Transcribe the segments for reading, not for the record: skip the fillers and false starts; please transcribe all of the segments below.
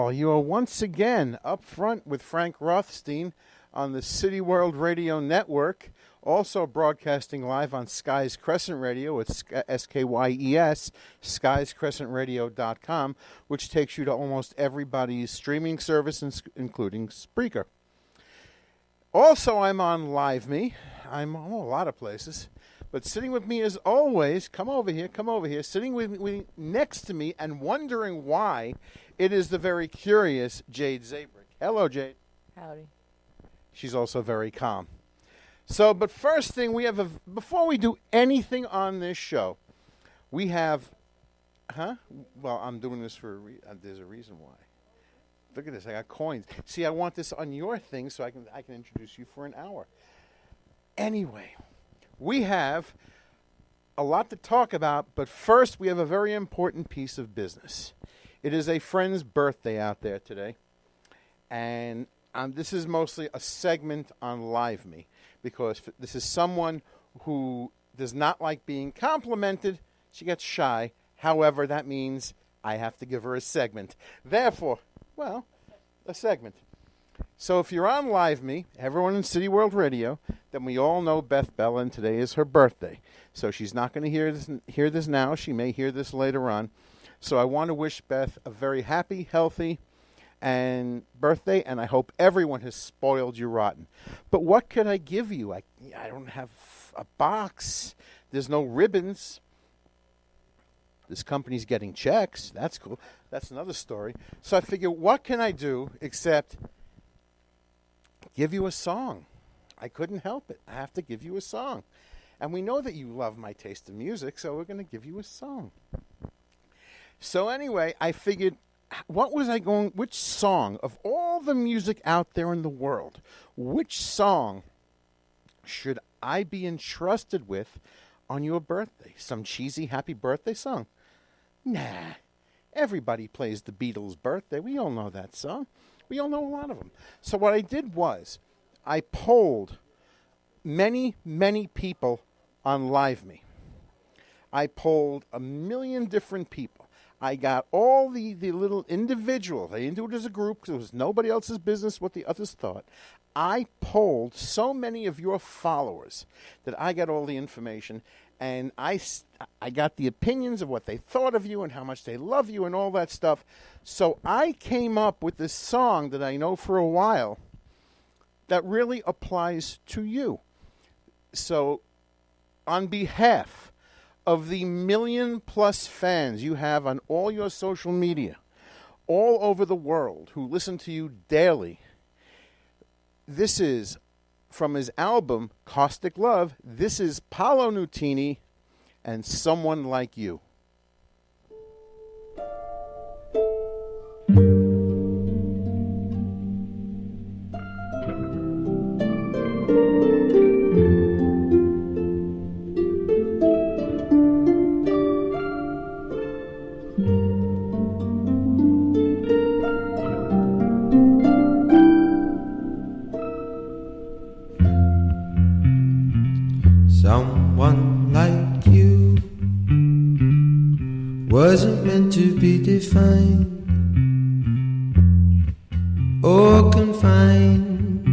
Well, you are once again up front with Frank Rothstein on the City World Radio Network, also broadcasting live on Skies Crescent Radio. It's SKYES, skiescrescentradio.com, which takes you to almost everybody's streaming service, including Spreaker. Also, I'm on LiveMe. I'm on a lot of places. But sitting with me as always, come over here, sitting with me next to me and wondering why, it is the very curious Jade Zabrick. Hello, Jade. Howdy. She's also very calm. So, but first thing, before we do anything on this show, we have, Well, I'm doing this for there's a reason why. Look at this, I got coins. See, I want this on your thing so I can introduce you for an hour. Anyway, we have a lot to talk about, but first we have a very important piece of business. It is a friend's birthday out there today, and this is mostly a segment on LiveMe, because this is someone who does not like being complimented. She gets shy. However, that means I have to give her a segment. Therefore, a segment. So if you're on LiveMe, everyone in City World Radio, then we all know Beth Bella, and today is her birthday. So she's not going to hear this now. She may hear this later on. So I want to wish Beth a very happy, healthy, and birthday, and I hope everyone has spoiled you rotten. But what could I give you? I don't have a box. There's no ribbons. This company's getting checks. That's cool. That's another story. So I figure, what can I do except give you a song? I couldn't help it. I have to give you a song. And we know that you love my taste in music, so we're going to give you a song. So anyway, I figured, which song, of all the music out there in the world, which song should I be entrusted with on your birthday? Some cheesy happy birthday song? Nah. Everybody plays the Beatles' Birthday. We all know that song. We all know a lot of them. So what I did was I polled many, many people on LiveMe. I polled 1 million different people. I got all the little individuals. I didn't do it as a group because it was nobody else's business what the others thought. I polled so many of your followers that I got all the information, and I got the opinions of what they thought of you and how much they love you and all that stuff. So I came up with this song that I know for a while that really applies to you. So on behalf of the 1 million+ fans you have on all your social media, all over the world, who listen to you daily, this is from his album, Caustic Love. This is Paolo Nutini and Someone Like You. Someone like you wasn't meant to be defined or confined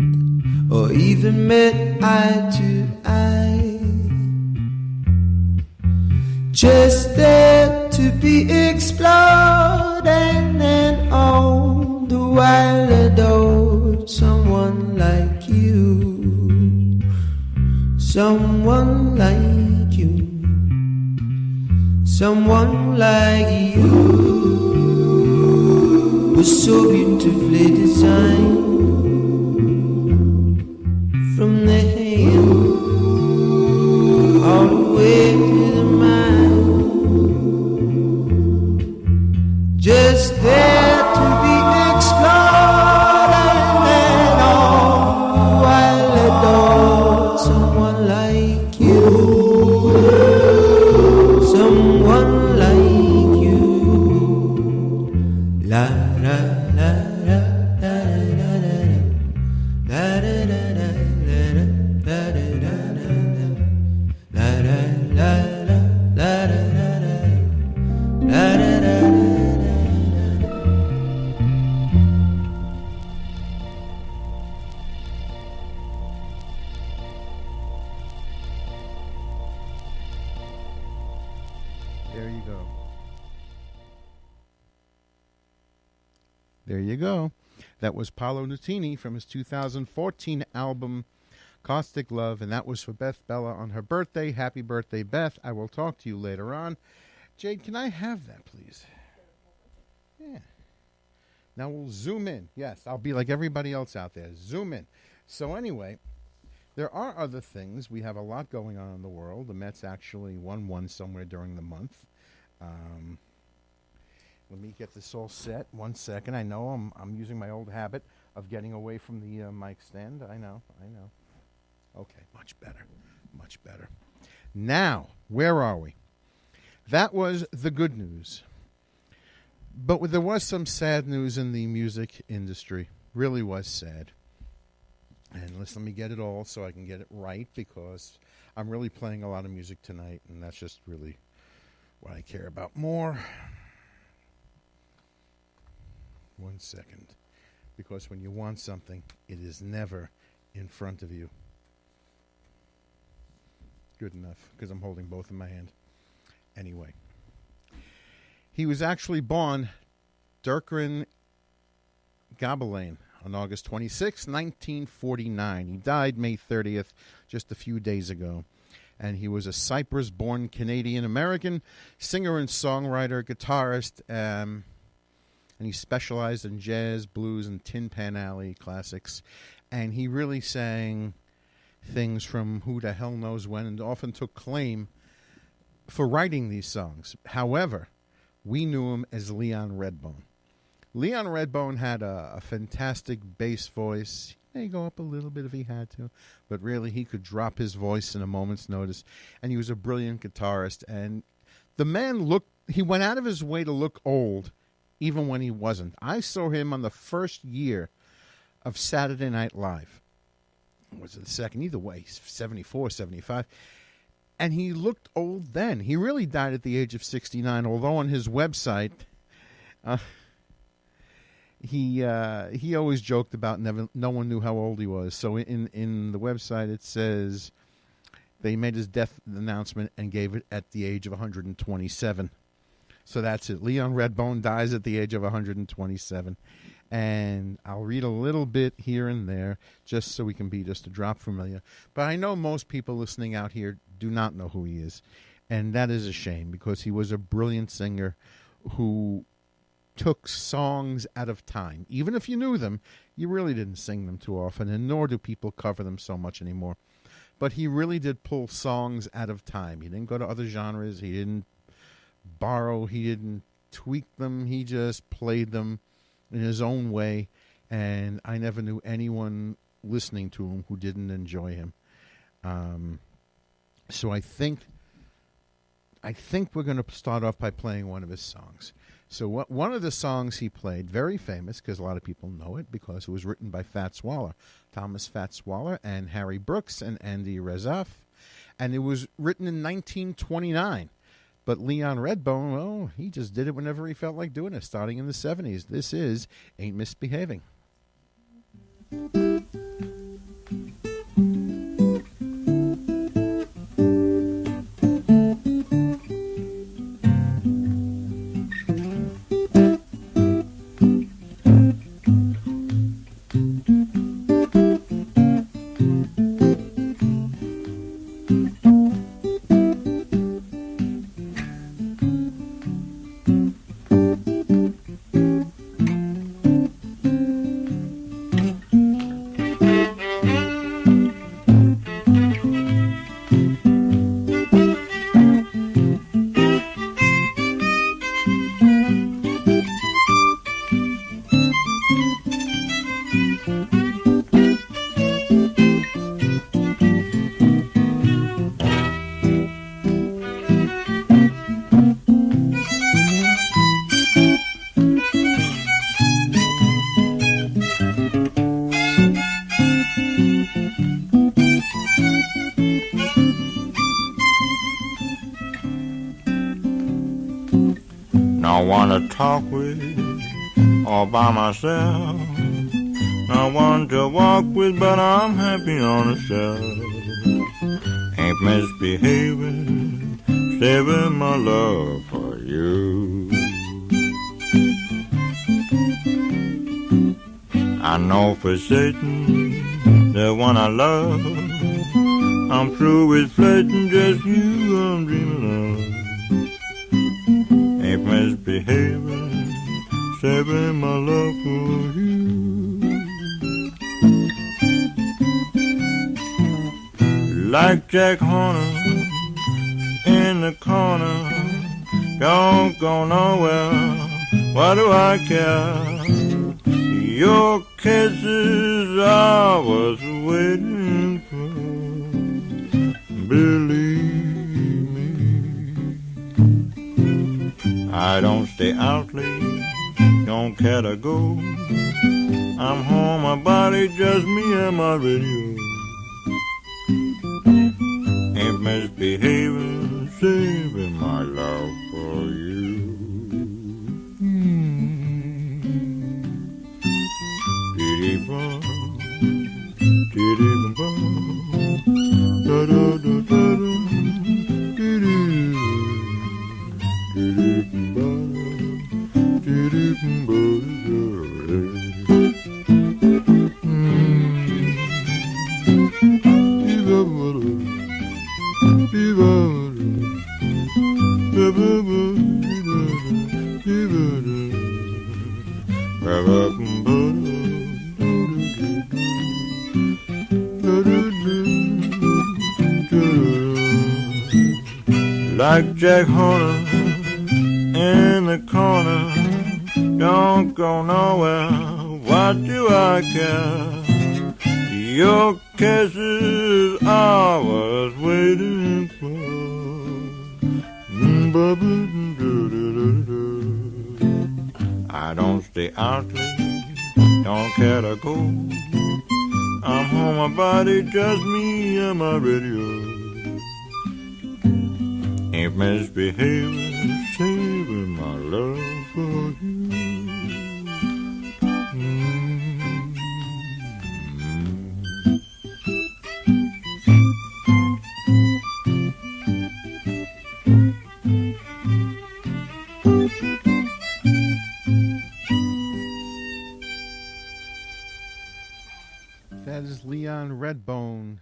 or even met eye to eye. Just there to be explored and then all the while adored. Someone like you. Someone like you, someone like you was so beautifully designed from the hand all the way to the mind. Just there to be explored and then all the while adored. Someone like you, someone like you. La la la la la la la There you go. That was Paolo Nutini from his 2014 album Caustic Love, and that was for Beth Bella on her birthday. Happy birthday, Beth. I will talk to you later on. Jade, can I have that, please? Yeah. Now we'll zoom in. Yes, I'll be like everybody else out there. Zoom in. So anyway, there are other things. We have a lot going on in the world. The Mets actually won one somewhere during the month. Let me get this all set. 1 second. I know I'm using my old habit of getting away from the mic stand. I know. Okay, much better. Now, where are we? That was the good news. But there was some sad news in the music industry. Really was sad. And let me get it all so I can get it right, because I'm really playing a lot of music tonight, and that's just really what I care about more. 1 second. Because when you want something, it is never in front of you. Good enough, because I'm holding both in my hand. Anyway. He was actually born Dirkran Gabelain on August 26, 1949. He died May 30th, just a few days ago. And he was a Cyprus-born Canadian-American singer and songwriter, guitarist, and he specialized in jazz, blues, and Tin Pan Alley classics. And he really sang things from who the hell knows when, and often took claim for writing these songs. However, we knew him as Leon Redbone. Leon Redbone had a fantastic bass voice. He may go up a little bit if he had to, but really he could drop his voice in a moment's notice, and he was a brilliant guitarist. And the man he went out of his way to look old, even when he wasn't. I saw him on the first year of Saturday Night Live. Was it the second? Either way, 74, 75. And he looked old then. He really died at the age of 69, although on his website, he always joked about no one knew how old he was. So in the website it says they made his death announcement and gave it at the age of 127. So that's it. Leon Redbone dies at the age of 127. And I'll read a little bit here and there just so we can be just a drop familiar. But I know most people listening out here do not know who he is. And that is a shame, because he was a brilliant singer who took songs out of time. Even if you knew them, you really didn't sing them too often, and nor do people cover them so much anymore. But he really did pull songs out of time. He didn't go to other genres. He didn't borrow. He didn't tweak them. He just played them in his own way, and I never knew anyone listening to him who didn't enjoy him. So I think we're going to start off by playing one of his songs. So one of the songs he played, very famous, because a lot of people know it, because it was written by Fats Waller, Thomas Fats Waller, and Harry Brooks, and Andy Razaf, and it was written in 1929. But Leon Redbone, well, he just did it whenever he felt like doing it, starting in the 70s. This is Ain't Misbehaving. I wanna talk with all by myself. I want to walk with, but I'm happy on the shelf. Ain't misbehaving, saving my love for you. I know for certain the one I love. I'm through with flirting, just you I'm dreaming of. Ain't misbehaving, saving my love for you. Like Jack Horner in the corner, don't go nowhere, why do I care? Your kisses I was waiting for, believe me. I don't stay out late, don't care to go. I'm home, my body, just me and my radio. Ain't misbehaving, saving my love for you. Diddy-bum, diddy-bum, da-da-da-da-da, diddy-bum, diddy-bum, like Jack Horner in the corner, don't go nowhere, what do I care? Your kisses I was waiting for. I don't stay out late, don't care to go. I'm home, my body, just me and my radio. Ain't misbehaving, saving my love for you. That is Leon Redbone.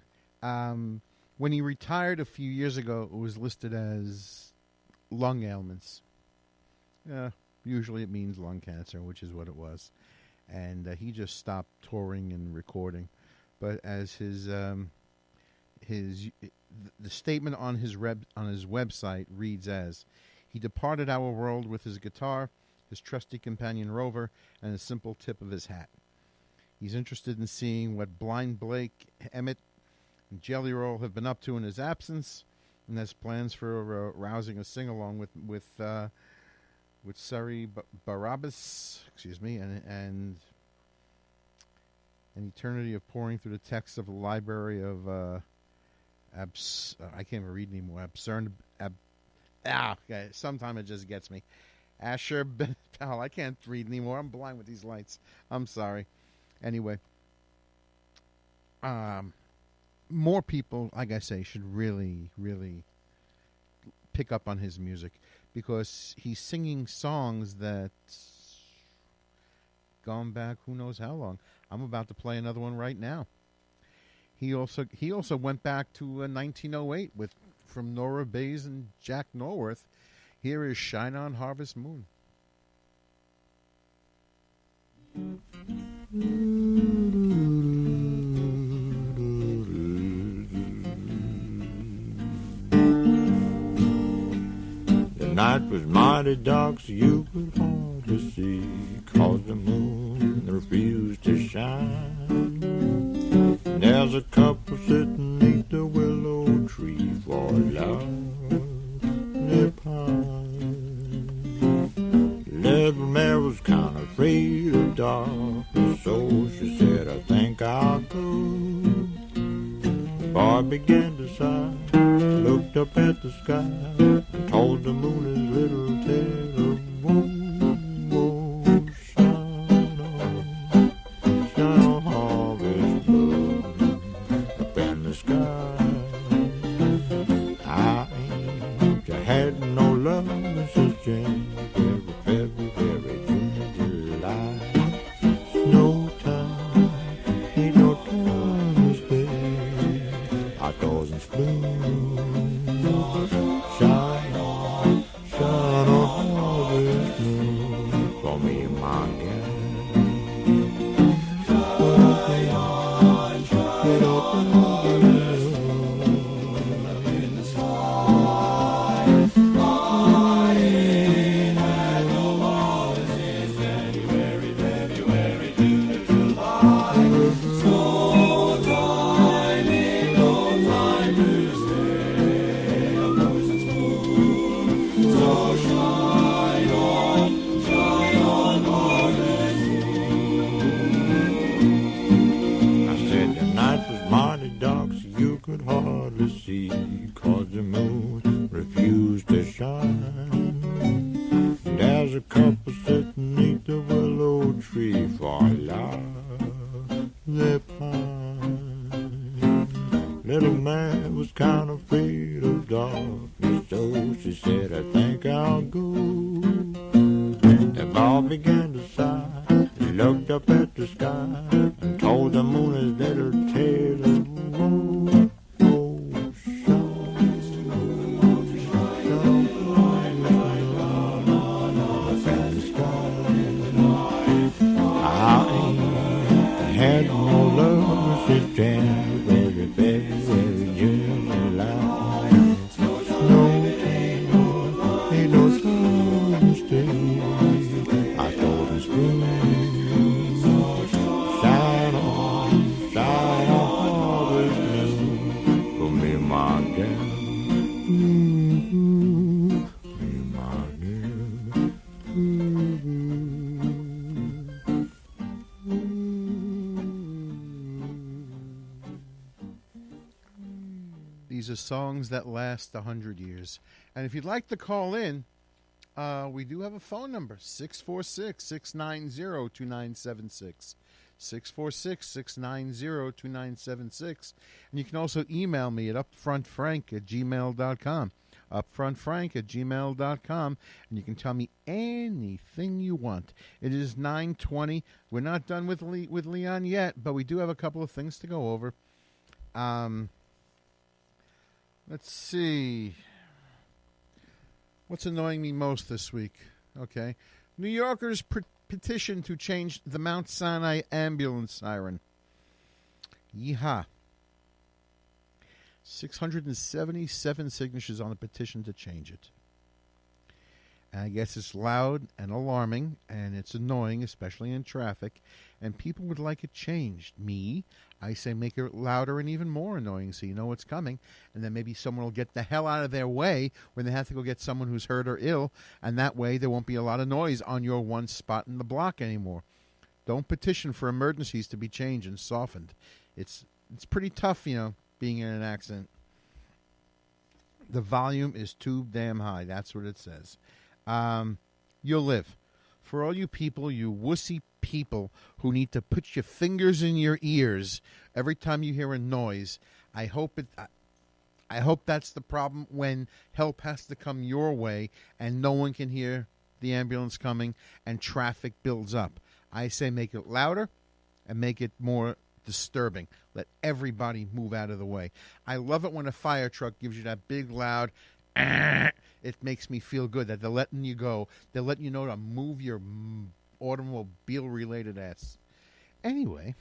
When he retired a few years ago, it was listed as lung ailments. Usually it means lung cancer, which is what it was. And he just stopped touring and recording. But as the statement on his website reads as, he departed our world with his guitar, his trusty companion Rover, and a simple tip of his hat. He's interested in seeing what Blind Blake, Emmett, and Jelly Roll have been up to in his absence, and has plans for rousing a sing-along with Sari Barabbas, and an eternity of pouring through the texts of a library of I can't even read anymore. Absurd. Okay. Sometime it just gets me. Asher Ben Powell. I can't read anymore. I'm blind with these lights. I'm sorry. Anyway, more people, like I say, should really, really pick up on his music, because he's singing songs that gone back who knows how long. I'm about to play another one right now. He also went back to 1908 from Nora Bayes and Jack Norworth. Here is Shine On Harvest Moon. The night was mighty dark, so you could hardly see, 'cause the moon refused to shine. There's a couple sitting neath the willow tree for lonely pine. Little Mary was kind of afraid of dark, so she said, I think I'll go. The boy began to sigh, looked up at the sky, and told the moon his little tale of woe. Shine on, harvest moon, up in the sky. I ain't had no love since January, February, June, July. Snow time, their pine. Little man was kind of afraid of darkness, so she said, I think I'll go. The boy began to sigh. He looked up at the sky and told the moon his little tale of woe. Oh, shine, shine bright in the sky. I ain't had no love since January, February, June, July. No time, ain't no time to stay. I told him spring, shine on, harvest moon for me, my girl. Me, my girl. These are songs that last 100 years. And if you'd like to call in, we do have a phone number, 646-690-2976. 646-690-2976. And you can also email me at upfrontfrank@gmail.com. upfrontfrank@gmail.com. And you can tell me anything you want. It is 9:20. We're not done with Leon yet, but we do have a couple of things to go over. Let's see. What's annoying me most this week? Okay. New Yorkers petition to change the Mount Sinai ambulance siren. Yeehaw. 677 signatures on the petition to change it. And I guess it's loud and alarming, and it's annoying, especially in traffic, and people would like it changed. Me, I say make it louder and even more annoying so you know what's coming, and then maybe someone will get the hell out of their way when they have to go get someone who's hurt or ill, and that way there won't be a lot of noise on your one spot in the block anymore. Don't petition for emergencies to be changed and softened. It's pretty tough, being in an accident. The volume is too damn high. That's what it says. You'll live. For all you people, you wussy people who need to put your fingers in your ears every time you hear a noise, I hope that's the problem when help has to come your way and no one can hear the ambulance coming and traffic builds up. I say make it louder and make it more disturbing. Let everybody move out of the way. I love it when a fire truck gives you that big, loud, it makes me feel good that they're letting you go. They're letting you know to move your automobile-related ass. Anyway,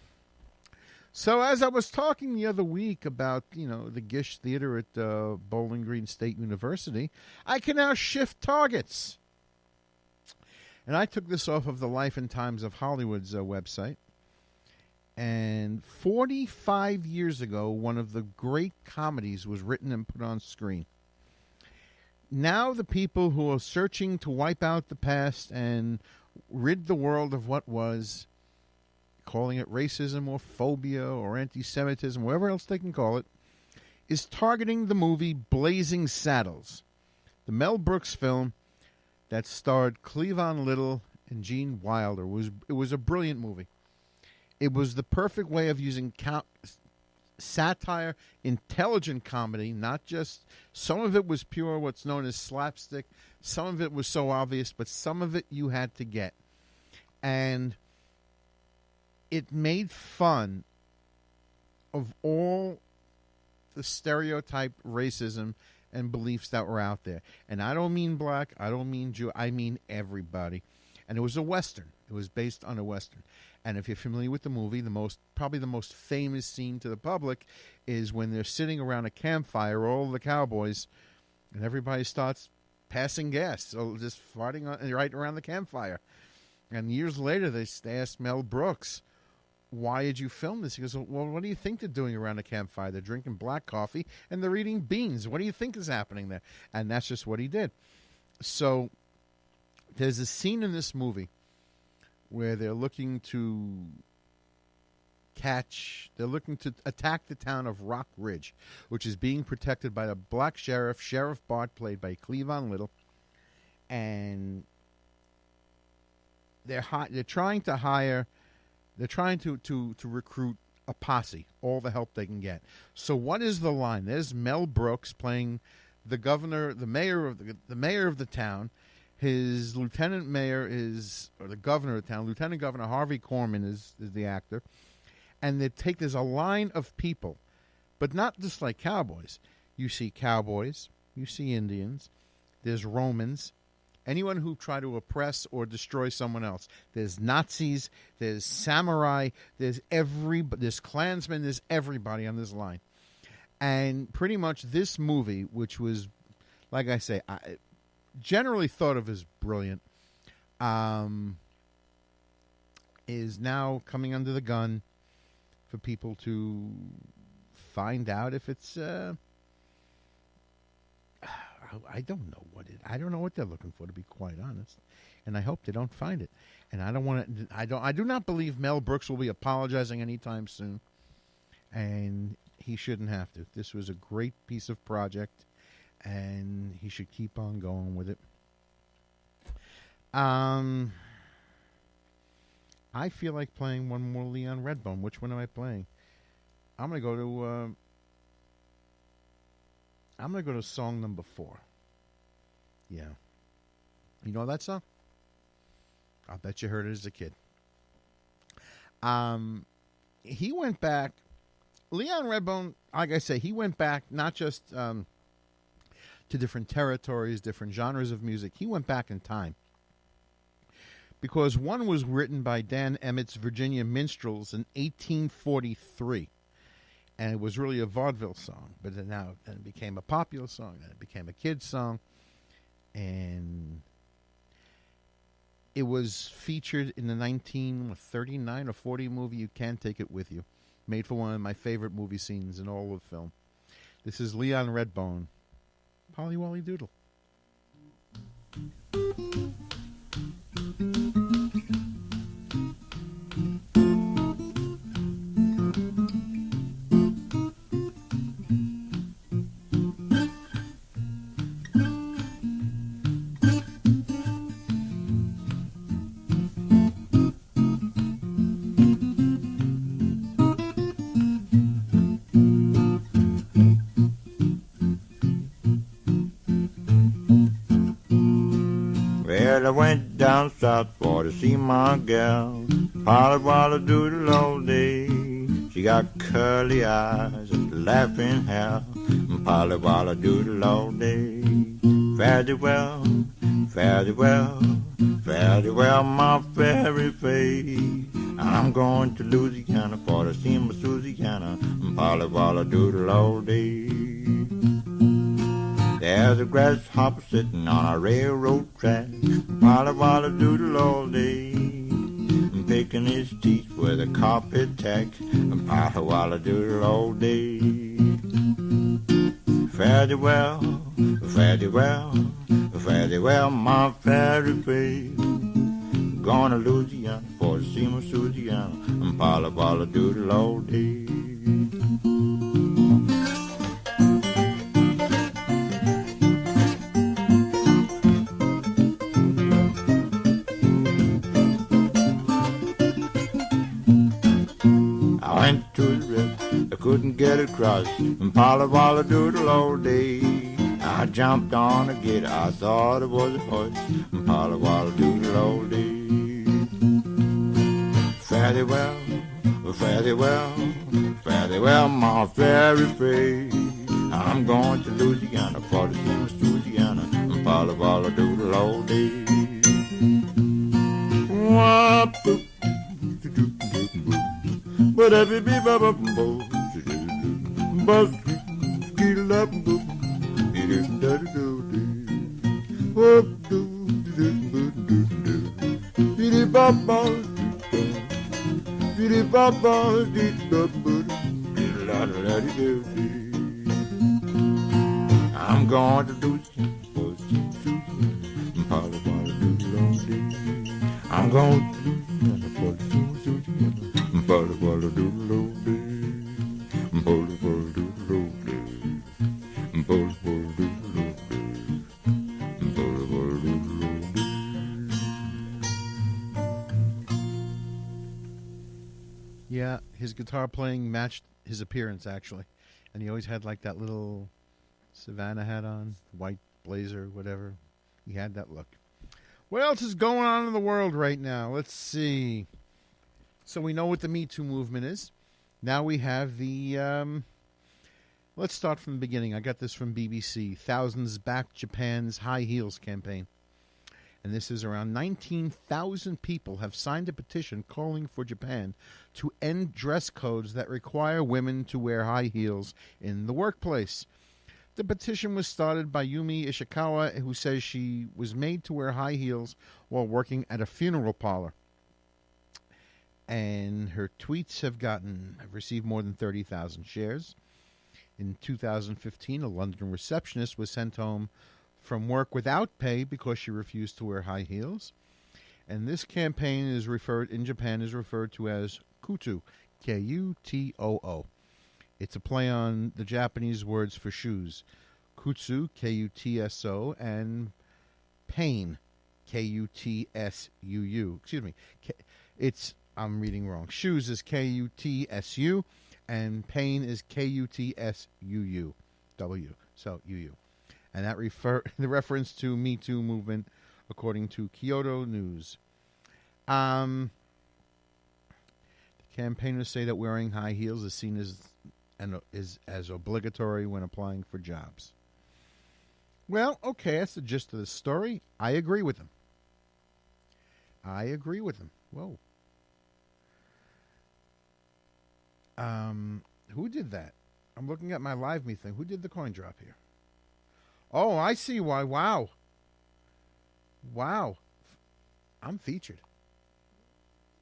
so as I was talking the other week about, the Gish Theater at Bowling Green State University, I can now shift targets. And I took this off of the Life and Times of Hollywood's website. And 45 years ago, one of the great comedies was written and put on screen. Now the people who are searching to wipe out the past and rid the world of what was, calling it racism or phobia or anti-Semitism, whatever else they can call it, is targeting the movie Blazing Saddles, the Mel Brooks film that starred Cleavon Little and Gene Wilder. It was a brilliant movie. It was the perfect way of using satire, intelligent comedy, not just, some of it was pure what's known as slapstick, some of it was so obvious, but some of it you had to get. And it made fun of all the stereotyped racism and beliefs that were out there. And I don't mean black, I don't mean Jew, I mean everybody. And it was a Western. It was based on a Western. And if you're familiar with the movie, probably the most famous scene to the public is when they're sitting around a campfire, all the cowboys, and everybody starts passing gas, so just farting right around the campfire. And years later, they asked Mel Brooks, why did you film this? He goes, well, what do you think they're doing around a campfire? They're drinking black coffee, and they're eating beans. What do you think is happening there? And that's just what he did. So there's a scene in this movie where they're looking to attack the town of Rock Ridge, which is being protected by a black sheriff, Sheriff Bart, played by Cleavon Little, and they're trying to recruit a posse, all the help they can get. So what is the line? There's Mel Brooks playing the governor, the mayor of the town. His lieutenant mayor or the governor of the town. Lieutenant Governor Harvey Korman is the actor. And there's a line of people, but not just like cowboys. You see cowboys, you see Indians, there's Romans, anyone who try to oppress or destroy someone else. There's Nazis, there's samurai, there's Klansmen, there's everybody on this line. And pretty much this movie, which was, like I say, generally thought of as brilliant, is now coming under the gun for people to find out if it's I don't know what they're looking for, to be quite honest, and I hope they don't find it. And I do not believe Mel Brooks will be apologizing anytime soon, and he shouldn't have to. This was a great piece of project, and he should keep on going with it. I feel like playing one more Leon Redbone. Which one am I playing? I'm gonna go to song number 4. Yeah, you know that song? I'll bet you heard it as a kid. He went back. Leon Redbone, like I say, he went back not just to different territories, different genres of music. He went back in time. Because one was written by Dan Emmett's Virginia Minstrels in 1843. And it was really a vaudeville song. But then it became a popular song. Then it became a kid's song. And it was featured in the 1939 or 40 movie You Can't Take It With You. Made for one of my favorite movie scenes in all of film. This is Leon Redbone. Polly Wolly Doodle. Well, I went down south for to see my gal, Polly Wolly Doodle all day. She got curly eyes and laughing hair, Polly Wolly Doodle all day. Fare thee well, fare thee well, fare thee well, my fairy face. I'm going to Louisiana for to see my Susiana, Polly Wolly Doodle all day. There's a grasshopper sitting on a railroad track, Polly Wolly Doodle all day, picking his teeth with a carpet tack, Polly Wolly Doodle all day. Fare thee well, fare thee well, fare thee well, my fairy face. Gonna Louisiana for to see my Susiana, Polly Wolly Doodle all day. Couldn't get across, Polly Wolly Doodle all day. I jumped on a gator, I thought it was a horse, Polly Wolly Doodle all day. Fare thee well, fare thee well, fare thee well, my fairy face. I'm going to Louisiana for to see my Susiana, Polly Wolly Doodle all day. But every be I'm going to do Polly Wolly Doodle all day. I'm going to Polly Wolly Doodle all day. Polly Wolly Doodle all day. Polly Wolly Doodle all day. Polly Wolly Doodle all day. Yeah, his his guitar playing matched his appearance, actually. And he always had like that little Savannah hat on, white blazer, whatever. He had that look. What else is going on in the world right now? Let's see. So we know what the Me Too movement is. Now we have the... let's start from the beginning. I got this from BBC. Thousands back Japan's high heels campaign. And this is around 19,000 people have signed a petition calling for Japan to end dress codes that require women to wear high heels in the workplace. The petition was started by Yumi Ishikawa, who says she was made to wear high heels while working at a funeral parlor. And her tweets have received more than 30,000 shares. In 2015, a London receptionist was sent home from work without pay because she refused to wear high heels. And this campaign in Japan is referred to as Kutoo, K-U-T-O-O. It's a play on the Japanese words for shoes. Kutsu, K-U-T-S-O, and pain, K-U-T-S-U-U. Excuse me. I'm reading wrong. Shoes is K-U-T-S-U, and pain is K-U-T-S-U-U. W. So, U-U. And that the reference to Me Too movement, according to Kyoto News. The campaigners say that wearing high heels is seen as obligatory when applying for jobs. Well, okay, that's the gist of the story. I agree with them. Whoa. Who did that? I'm looking at my Live Me thing. Who did the coin drop here? Oh, I see why. Wow. I'm featured.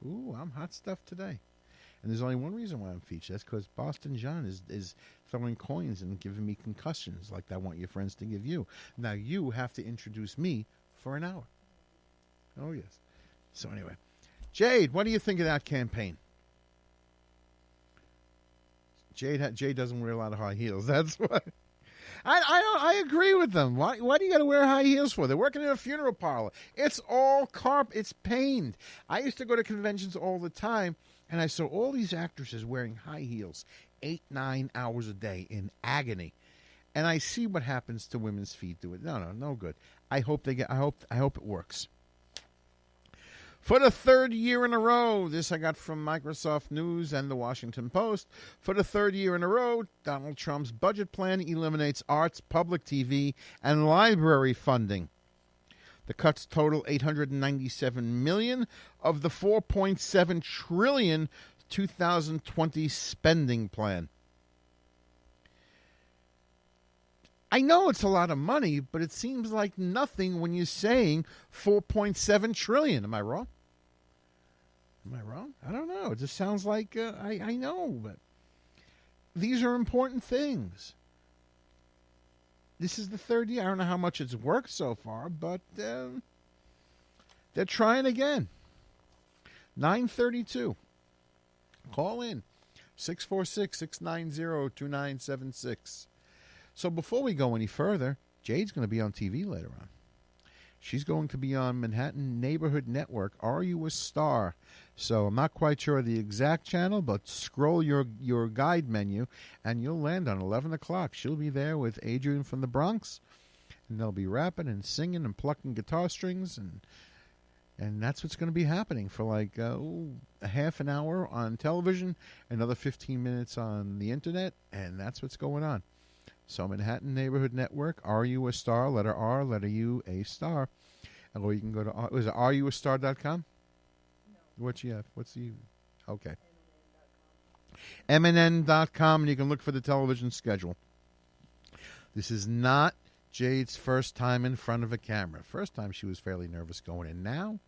Ooh, I'm hot stuff today. And there's only one reason why I'm featured. That's because Boston John is throwing coins and giving me concussions like I want your friends to give you. Now you have to introduce me for an hour. Oh, yes. So anyway. Jade, what do you think of that campaign? Jade doesn't wear a lot of high heels. That's why. I agree with them. Why do you got to wear high heels for? They're working in a funeral parlor. It's all it's pained. I used to go to conventions all the time, and I saw all these actresses wearing high heels 8-9 hours a day in agony. And I see what happens to women's feet do it. No good. I hope it works. For the third year in a row, this I got from Microsoft News and the Washington Post. For the third year in a row, Donald Trump's budget plan eliminates arts, public TV, and library funding. The cuts total $897 million of the $4.7 trillion 2020 spending plan. I know it's a lot of money, but it seems like nothing when you're saying $4.7 trillion. Am I wrong? I don't know. It just sounds like I know, but these are important things. This is the third year. I don't know how much it's worked so far, but they're trying again. 932. Call in. 646-690-2976. So before we go any further, Jade's going to be on TV later on. She's going to be on Manhattan Neighborhood Network. Are You a Star? So I'm not quite sure of the exact channel, but scroll your guide menu, and you'll land on 11 o'clock. She'll be there with Adrian from the Bronx, and they'll be rapping and singing and plucking guitar strings, and that's what's going to be happening for like a half an hour on television, another 15 minutes on the Internet, and that's what's going on. So Manhattan Neighborhood Network, Are You a Star? Letter R, letter U, a star. Or you can go to, is it areyouastar.com? No. What you have? What's the, okay. MNN.com, and you can look for the television schedule. This is not Jade's first time in front of a camera. First time she was fairly nervous going in. Now,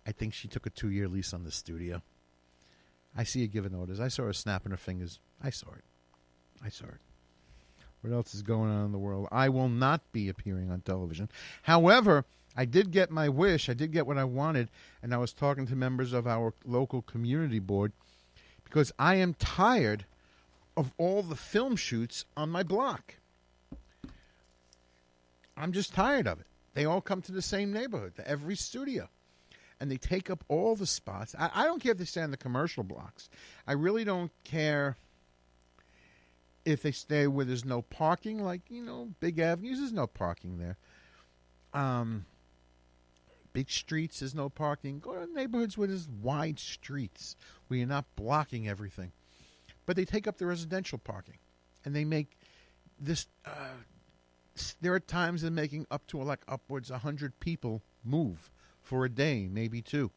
I think she took a 2-year lease on the studio. I see her giving orders. I saw her snapping her fingers. I saw it. What else is going on in the world? I will not be appearing on television. However, I did get my wish. I did get what I wanted, and I was talking to members of our local community board because I am tired of all the film shoots on my block. I'm just tired of it. They all come to the same neighborhood, to every studio. and they take up all the spots. I don't care if they stay on the commercial blocks. I really don't care if they stay where there's no parking, like, big avenues, there's no parking there. Big streets, there's no parking. Go to neighborhoods where there's wide streets, where you're not blocking everything. But they take up the residential parking, and they make this... there are times they're making up to upwards 100 people move for a day, maybe two.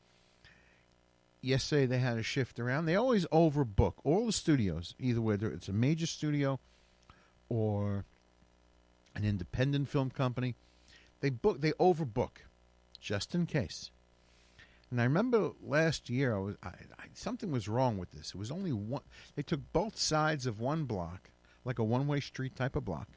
Yesterday they had a shift around. They always overbook. All the studios, either whether it's a major studio or an independent film company, they overbook just in case. And I remember last year something was wrong with this. It was only one. They took both sides of one block, like a one-way street type of block.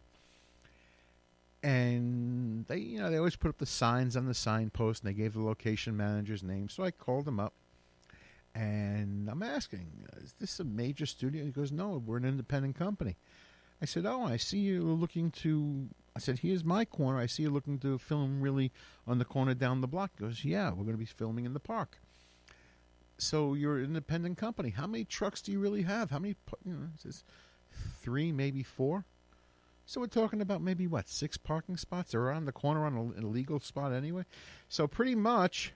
And they always put up the signs on the signpost, and they gave the location manager's name. So I called him up, and I'm asking, is this a major studio? He goes, no, we're an independent company. I said, oh, I see you looking to... I said, here's my corner. I see you looking to film really on the corner down the block. He goes, yeah, we're going to be filming in the park. So you're an independent company. How many trucks do you really have? How many... it says 3, maybe 4? So we're talking about maybe, 6 parking spots? They're around the corner on an illegal spot anyway. So pretty much,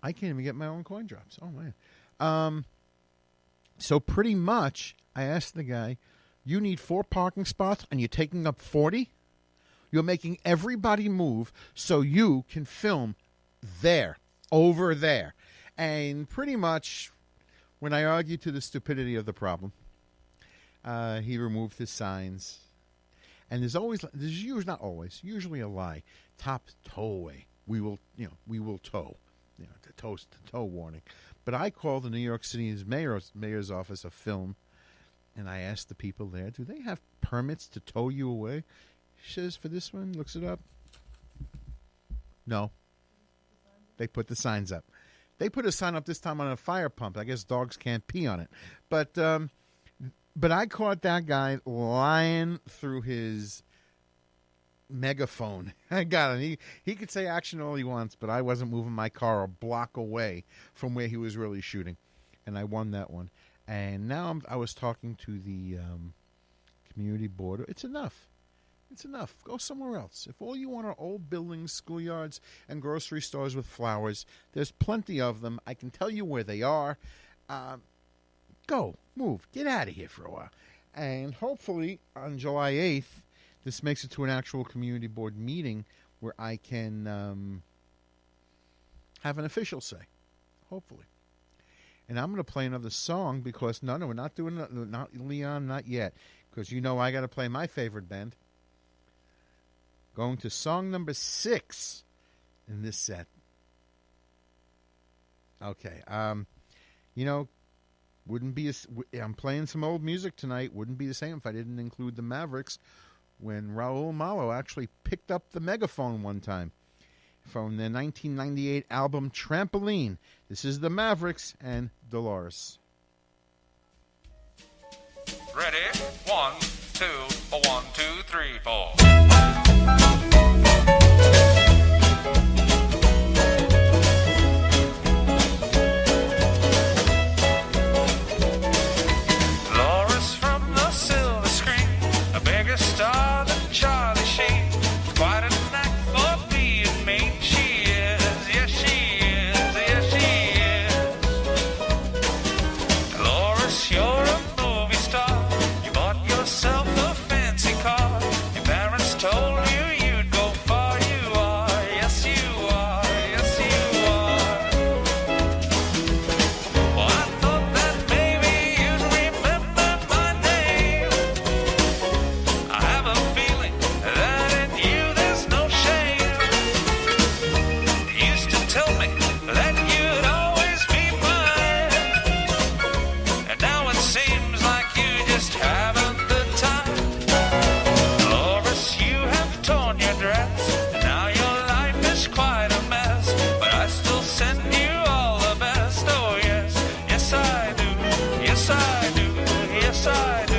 I can't even get my own coin drops. Oh, man. So pretty much, I asked the guy, you need 4 parking spots and you're taking up 40? You're making everybody move so you can film there, over there. And pretty much, when I argued to the stupidity of the problem, he removed his signs. And usually a lie. Top towaway. We will tow. The tow warning. But I called the New York City's mayor's office of film, and I asked the people there, do they have permits to tow you away? She says, for this one, looks it up. No. They put the signs up. They put a sign up this time on a fire pump. I guess dogs can't pee on it. But I caught that guy lying through his megaphone. I got him. He could say action all he wants, but I wasn't moving my car a block away from where he was really shooting. And I won that one. And now I was talking to the community board. It's enough. It's enough. Go somewhere else. If all you want are old buildings, schoolyards, and grocery stores with flowers, there's plenty of them. I can tell you where they are. Go. Move. Get out of here for a while. And hopefully on July 8th, this makes it to an actual community board meeting where I can have an official say. Hopefully. And I'm going to play another song because, no, we're not doing not Leon, not yet. Because I got to play my favorite band. Going to song number 6 in this set. Okay. Wouldn't be I'm playing some old music tonight. Wouldn't be the same if I didn't include the Mavericks when Raul Malo actually picked up the megaphone one time from their 1998 album Trampoline. This is the Mavericks and Dolores. Ready? 1, 2, 1, 2, 3, 4. Star than Charlie Sheen, quite a knack for being mean. She is, yes she is, yes she is. Dolores, you're a movie star. You bought yourself a fancy car. Your parents told you you'd go far. You are, yes you are, yes you are. Well, I thought that maybe you'd remember my name. I have a feeling that in you there's no shame. You used to tell me that you'd always be mine, and now it seems like you just haven't the time. Dolores, you have torn your dress, and now your life is quite a mess, but I still send you all the best. Oh yes, yes I do, yes I do, yes I do.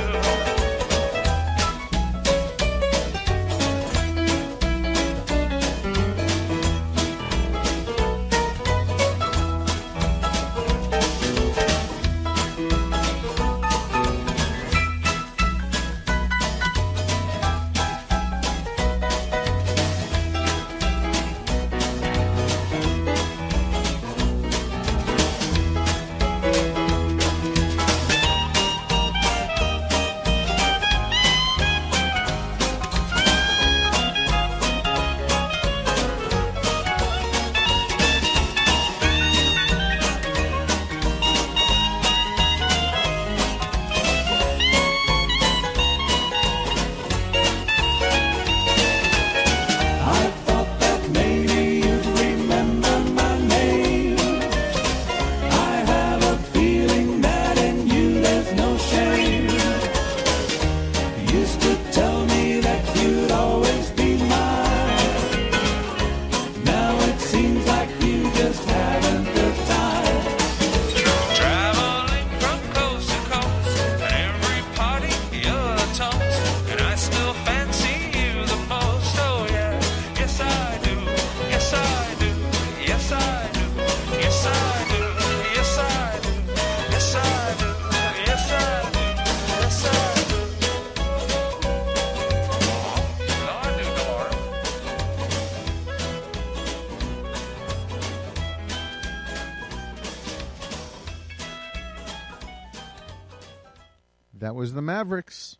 That was the Mavericks.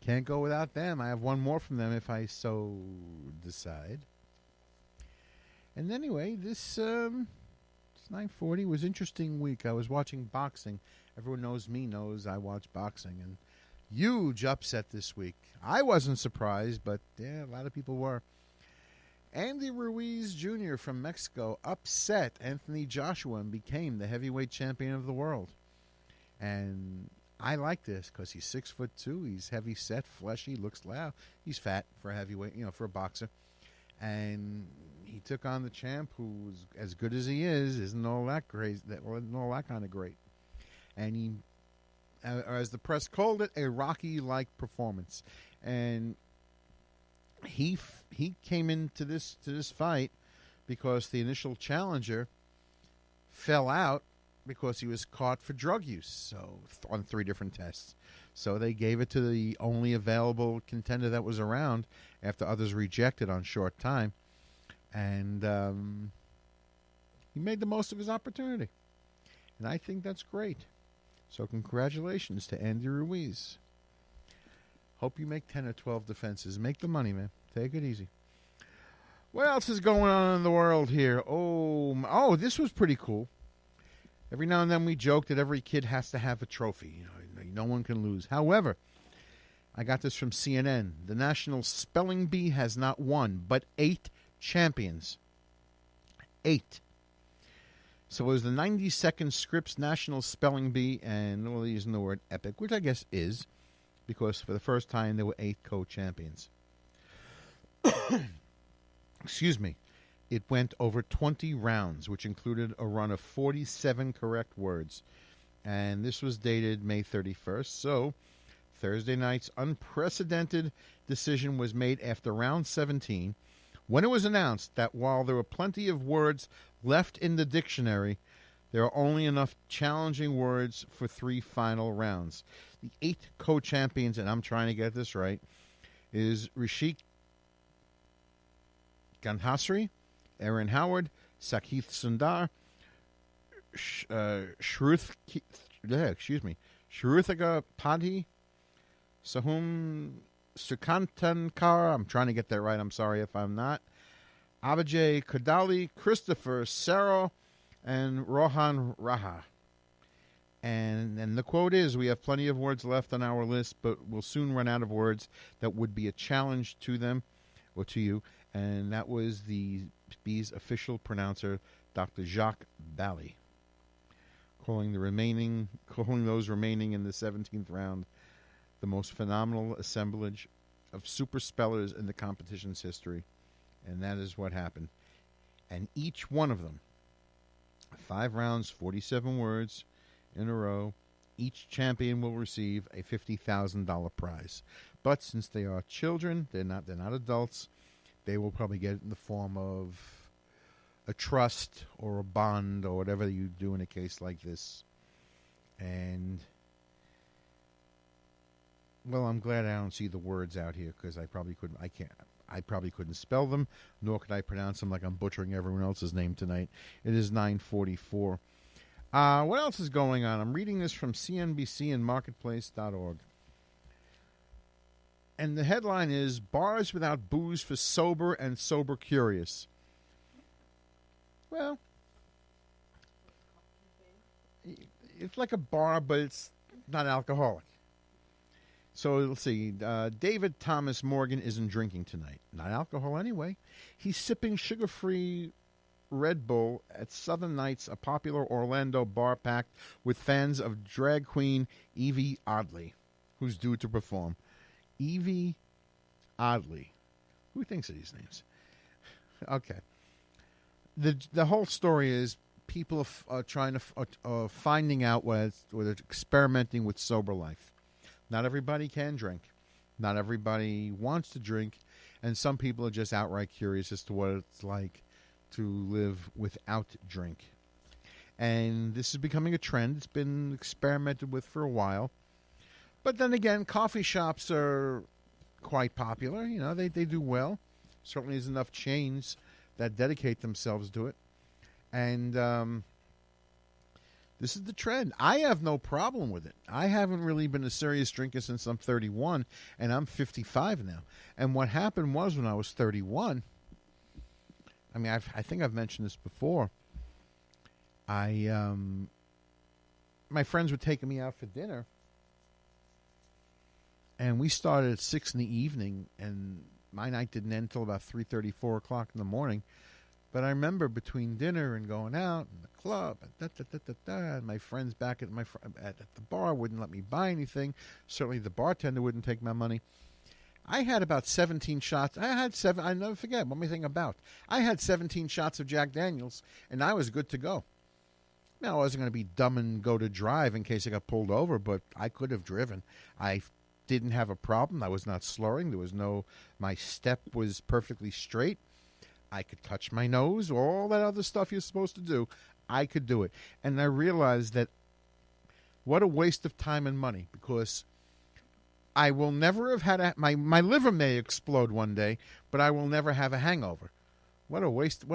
Can't go without them. I have one more from them if I so decide. And anyway, this 9:40 was interesting week. I was watching boxing. Everyone knows I watch boxing, and huge upset this week. I wasn't surprised, but yeah, a lot of people were. Andy Ruiz Jr. from Mexico upset Anthony Joshua and became the heavyweight champion of the world. And I like this because he's 6'2". He's heavy set, fleshy, looks loud. He's fat for a heavyweight, for a boxer. And he took on the champ, who's as good as he is, isn't all that crazy, isn't all that kind of great. And he, as the press called it, a Rocky-like performance. And he came into this fight because the initial challenger fell out because he was caught for drug use, on 3 different tests. So they gave it to the only available contender that was around after others rejected on short time. And he made the most of his opportunity. And I think that's great. So congratulations to Andy Ruiz. Hope you make 10 or 12 defenses. Make the money, man. Take it easy. What else is going on in the world here? Oh, this was pretty cool. Every now and then we joke that every kid has to have a trophy. No one can lose. However, I got this from CNN. The National Spelling Bee has not one, but 8 champions. 8. So it was the 92nd Scripps National Spelling Bee, and we're using the word epic, which I guess is, because for the first time there were 8 co-champions. Excuse me. It went over 20 rounds, which included a run of 47 correct words. And this was dated May 31st. So Thursday night's unprecedented decision was made after round 17, when it was announced that while there were plenty of words left in the dictionary, there are only enough challenging words for 3 final rounds. The 8 co-champions, and I'm trying to get this right, is Rishik Gandhasri, Aaron Howard, Sakith Sundar, Shruthika Padhi, Sahum Sukantankar, I'm trying to get that right, I'm sorry if I'm not, Abhijay Kodali, Christopher Serro, and Rohan Raha. And the quote is, we have plenty of words left on our list, but we'll soon run out of words that would be a challenge to them, or to you. And that was the Bee's official pronouncer, Dr. Jacques Bally, calling those remaining in the 17th round the most phenomenal assemblage of super spellers in the competition's history. And that is what happened. And each one of them, 5 rounds, 47 words in a row, each champion will receive a $50,000 prize. But since they are children, they're not adults, they will probably get it in the form of a trust or a bond or whatever you do in a case like this. And, well, I'm glad I don't see the words out here because I probably couldn't spell them, nor could I pronounce them like I'm butchering everyone else's name tonight. It is 9:44. What else is going on? I'm reading this from CNBC and Marketplace.org. And the headline is, Bars Without Booze for Sober and Sober Curious. Well, it's like a bar, but it's not alcoholic. So let's see. David Thomas Morgan isn't drinking tonight. Not alcohol anyway. He's sipping sugar-free Red Bull at Southern Nights, a popular Orlando bar packed with fans of drag queen Evie Oddly, who's due to perform. Evie Oddly. Who thinks of these names? Okay. The whole story is people are trying to finding out whether experimenting with sober life. Not everybody can drink. Not everybody wants to drink. And some people are just outright curious as to what it's like to live without drink. And this is becoming a trend. It's been experimented with for a while. But then again, coffee shops are quite popular. You know, they do well. Certainly there's enough chains that dedicate themselves to it. And This is the trend. I have no problem with it. I haven't really been a serious drinker since I'm 31, and I'm 55 now. And what happened was when I was 31, I mean, I think I've mentioned this before. My friends were taking me out for dinner, and we started at 6 in the evening, and my night didn't end until about 3:30, 4 o'clock in the morning. But I remember between dinner and going out and the club and my friends back at at the bar wouldn't let me buy anything. Certainly the bartender wouldn't take my money. I had about 17 shots. I never forget one thing about. I had 17 shots of Jack Daniels, and I was good to go. Now, I wasn't going to be dumb and go to drive in case I got pulled over, but I could have driven. I didn't have a problem. I was not slurring. My step was perfectly straight. I could touch my nose, all that other stuff you're supposed to do. I could do it. And I realized that what a waste of time and money, because I will never have had my liver may explode one day, but I will never have a hangover. What a waste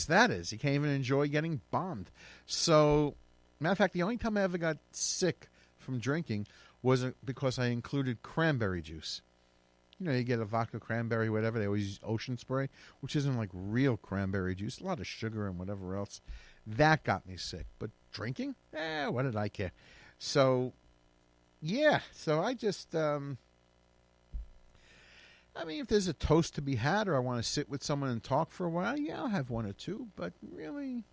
that is. You can't even enjoy getting bombed. So, matter of fact, the only time I ever got sick from drinking was because I included cranberry juice. You know, you get a vodka cranberry, whatever. They always use Ocean Spray, which isn't like real cranberry juice. A lot of sugar and whatever else. That got me sick. But drinking? What did I care? So, yeah. So I just, I mean, if there's a toast to be had or I want to sit with someone and talk for a while, yeah, I'll have one or two. But really,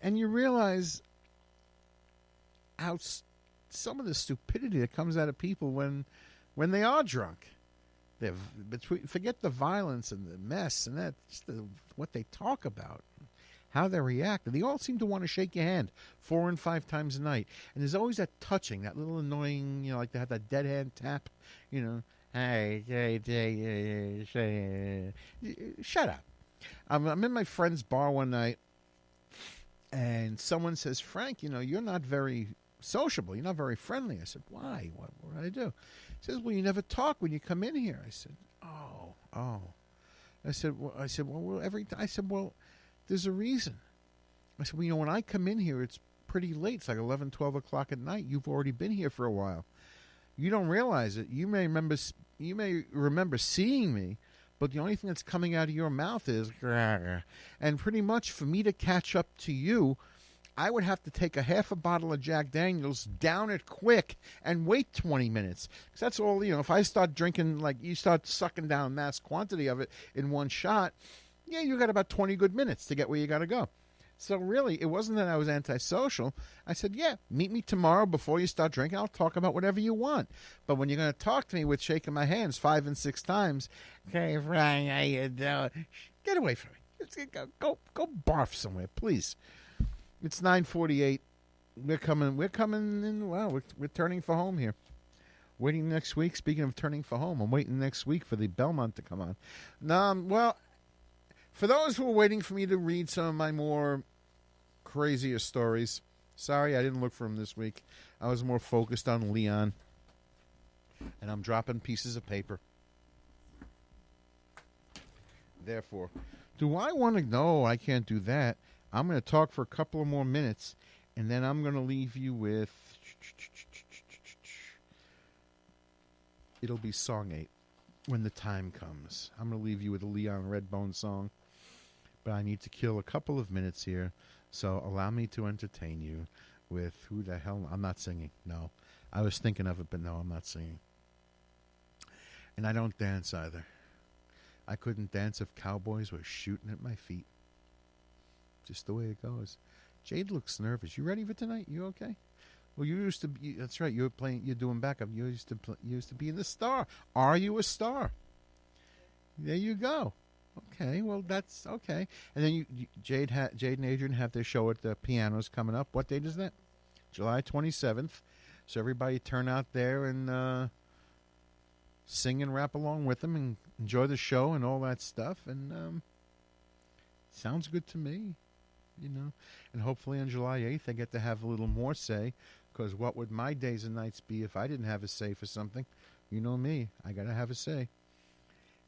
and you realize how some of the stupidity that comes out of people when they are drunk. Forget the violence and the mess and that, just what they talk about, how they react. And they all seem to want to shake your hand 4 and 5 times a night. And there's always that touching, that little annoying, like they have that dead hand tap, Hey, shut up. I'm in my friend's bar one night, and someone says, Frank, you're not very sociable. You're not very friendly. I said, why? What did I do? He says, well, you never talk when you come in here. I said, oh. I said, well, there's a reason. I said, well, when I come in here, it's pretty late. It's like 11, 12 o'clock at night. You've already been here for a while. You don't realize it. You may remember seeing me, but the only thing that's coming out of your mouth is, and pretty much for me to catch up to you, I would have to take a half a bottle of Jack Daniels, down it quick, and wait 20 minutes. Because that's all, if I start drinking, like you start sucking down mass quantity of it in one shot, yeah, you got about 20 good minutes to get where you got to go. So really, it wasn't that I was antisocial. I said, yeah, meet me tomorrow before you start drinking. I'll talk about whatever you want. But when you're going to talk to me with shaking my hands 5 and 6 times, okay, Frank, how you doing? Get away from me. Go barf somewhere, please. It's 9:48. We're coming in. Wow, we're turning for home here. Waiting next week. Speaking of turning for home, I'm waiting next week for the Belmont to come on. Well, for those who are waiting for me to read some of my more crazier stories, sorry I didn't look for them this week. I was more focused on Leon, and I'm dropping pieces of paper. Therefore, do I want to? No, I can't do that. I'm going to talk for a couple of more minutes, and then I'm going to leave you with... It'll be song 8 when the time comes. I'm going to leave you with a Leon Redbone song, but I need to kill a couple of minutes here, so allow me to entertain you with who the hell... I'm not singing, no. I was thinking of it, but no, I'm not singing. And I don't dance either. I couldn't dance if cowboys were shooting at my feet. Just the way it goes. Jade looks nervous. You ready for tonight? You okay? Well, you used to be. That's right. You're doing backup. You used to be in the Star. Are you a star? There you go. Okay. Well, that's okay. And then Jade and Adrian have their show at the Pianos coming up. What date is that? July 27th. So everybody turn out there and sing and rap along with them and enjoy the show and all that stuff. And sounds good to me. And hopefully on July 8th I get to have a little more say, because what would my days and nights be if I didn't have a say for something? You know me, I got to have a say.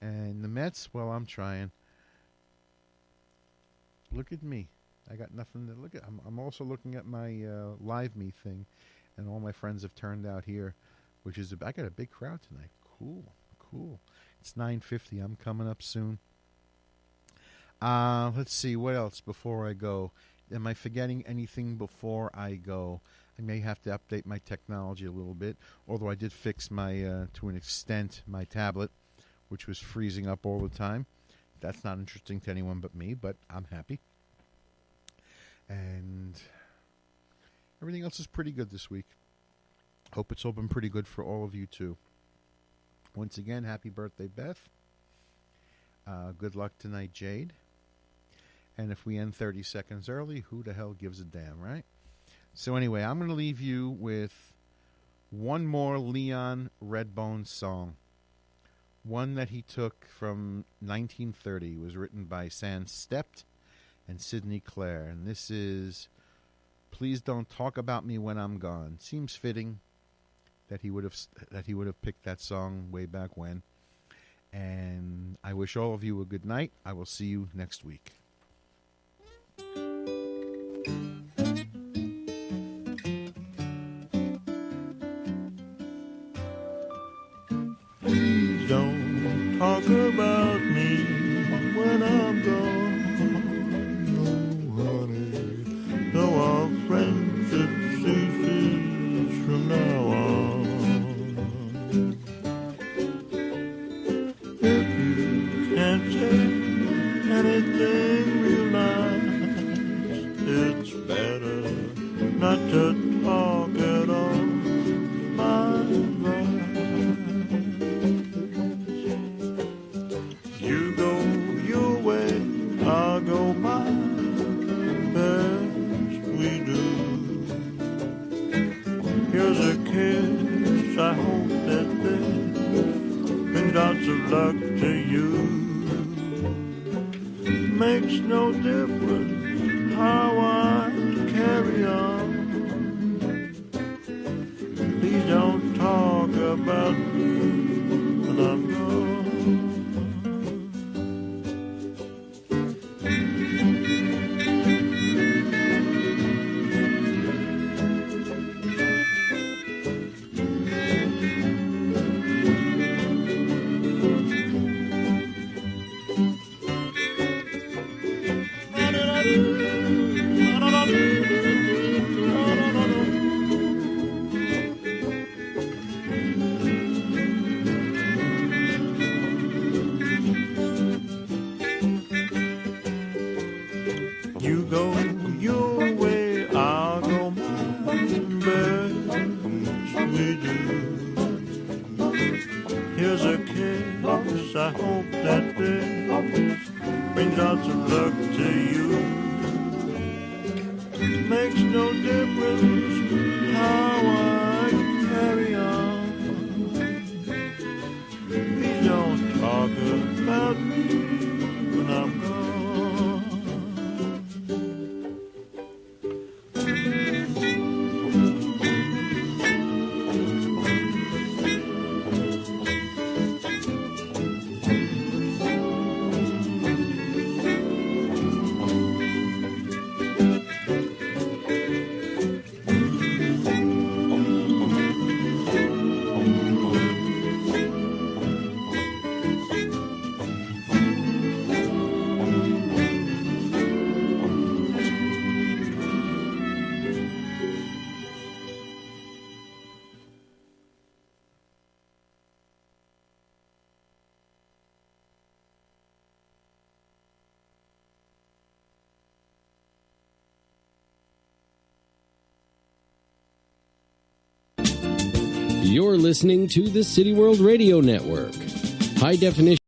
And the Mets, well, I'm trying. Look at me. I got nothing to look at. I'm also looking at my Live Me thing, and all my friends have turned out here, which is I got a big crowd tonight. Cool. It's 9:50. I'm coming up soon. Let's see what else before I go. Am I forgetting anything before I go? I may have to update my technology a little bit, although I did fix my, to an extent, my tablet, which was freezing up all the time. That's not interesting to anyone but me, but I'm happy. And everything else is pretty good this week. Hope it's all been pretty good for all of you, too. Once again, happy birthday, Beth. Good luck tonight, Jade. And if we end 30 seconds early, who the hell gives a damn, right? So anyway, I'm going to leave you with one more Leon Redbone song. One that he took from 1930. It was written by Sam Stept and Sidney Clare. And this is Please Don't Talk About Me When I'm Gone. Seems fitting that he would have picked that song way back when. And I wish all of you a good night. I will see you next week. Please don't talk about me when I'm gone, oh honey. Though our friendship ceases from now on. If you can't say anything real nice, it's better not to talk at all. My you go your way, I'll go mine. Best we do. Here's a kiss. I hope that this brings lots of luck to you. Makes no difference how I carry on. Please don't talk about me when I'm gone. You go your way, I'll go mine. Best we do. Here's a kiss. I hope that this brings lots of luck to you. Makes no difference how I carry on. Please don't talk about me when I'm gone. You're listening to the City World Radio Network. High definition